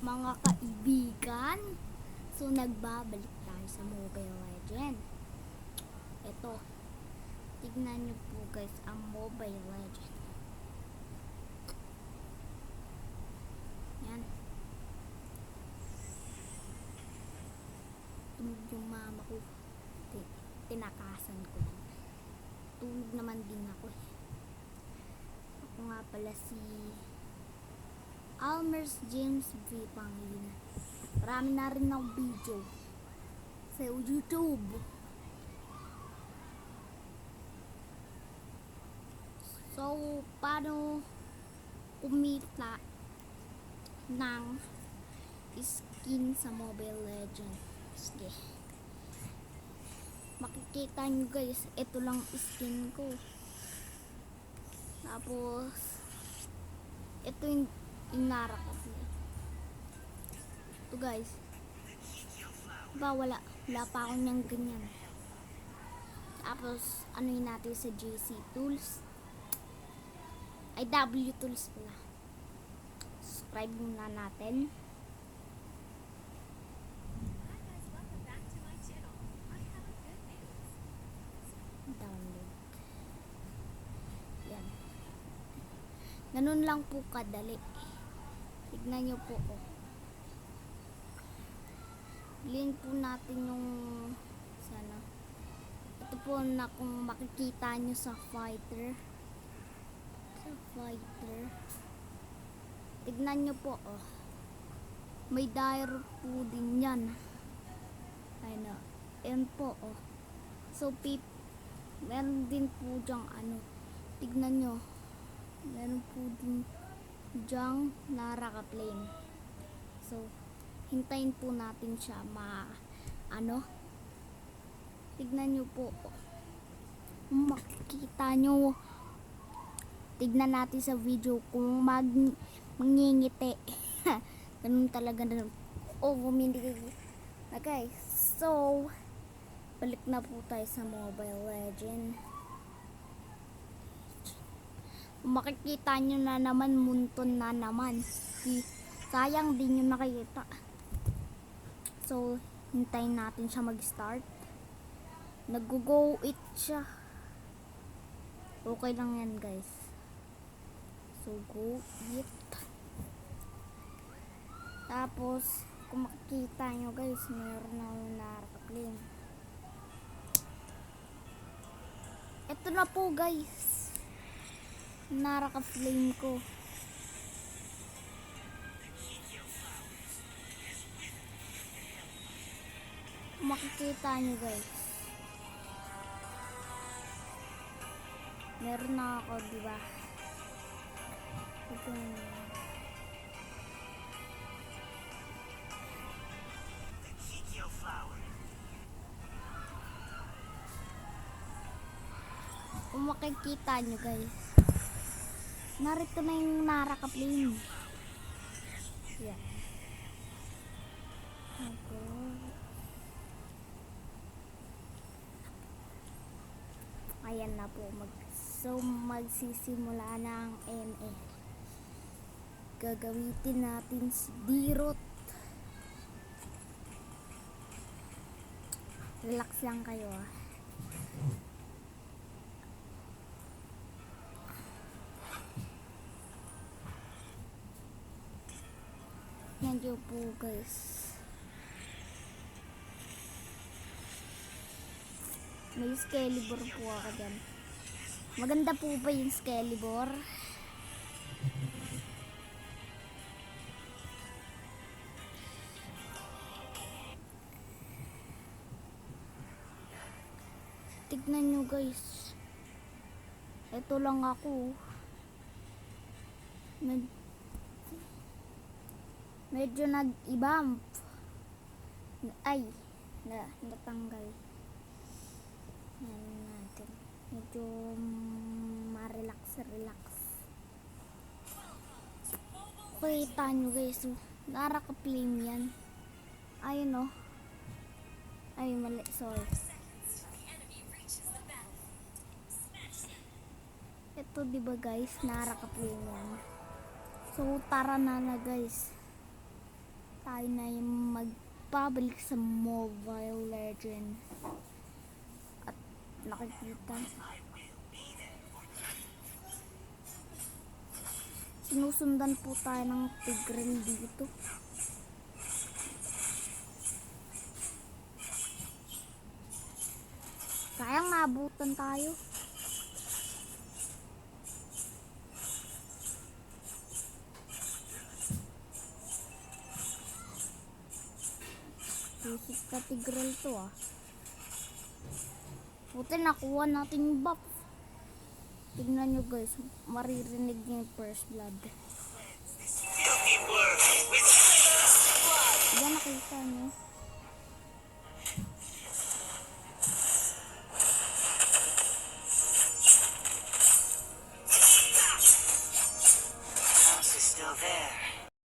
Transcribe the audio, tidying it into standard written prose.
Mga kaibigan, so nagbabalik tayo sa Mobile Legend. Ito, tignan nyo po guys ang Mobile Legend. Yan. Tulog yung mama ko. Tinakasan ko lang. Tulog naman din ako. Ako nga pala si Almers James V. Pangilinan. Marami na rin akong video sa YouTube. So, paano kumita ng skin sa Mobile Legends? Sige. Makikita nyo guys, ito lang skin ko. Tapos, ito yung inara ko. Ito guys. Diba wala pa ako niyang ganyan. Tapos, ano yun natin sa JC Tools. Ay, W Tools pala. Subscribe muna natin. Download. Yan. Ganun lang po kadali. Tignan nyo po. Oh. Link po natin yung sana. Ito po na kung makikita nyo sa fighter. Tignan nyo po. Oh. May diary po din yan. Ayun o. Ayan po. Oh. So, meron din po dyang ano. Tignan nyo. Meron po din dyang naraka-plane. So, hintayin po natin siya tignan nyo po. Kung makikita nyo, tignan natin sa video kung mangingiti. Ganun talaga na. Oh, bumindi. Okay, so balik na po tayo sa Mobile Legend. Makikita nyo na naman, munton na naman. Sayang din yung nakikita. So, hintayin natin siya mag-start. Nag-go it siya. Okay lang yan guys. So, go it. Tapos, kung makikita nyo guys, meron na yung naraka-plane. Ito na po guys. Naraka-plane ko. Makikita nyo guys, meron na ako, diba? Ito na. Kung makikita nyo guys, narito na yung naraka-plane. Yeah. Ayan na po. So, magsisimula na ang MA. Gagamitin natin si Dirot. Relax lang kayo ah. Yan yun po guys. May Excalibur po ako dyan. Maganda po ba yung Excalibur? Tignan nyo guys. Ito lang ako. Medyo nag-ibamp. Ay, natanggal. Yan natin. Medyo ma-relax. Kita nyo guys. Naraka-plane yan. Ayun o. Ay, mali. Sorry. Ito diba guys, naraka-plane yan. So, tara na guys. tayo na yung magpabalik sa Mobile Legends. At nakikita, sinusundan po tayo ng Tigreal dito. Kayang naabutan tayo. Isip ka Tigreal to ah. Buti nakuha natin yung buff. Tignan nyo guys, maririnig niyo yung first blood.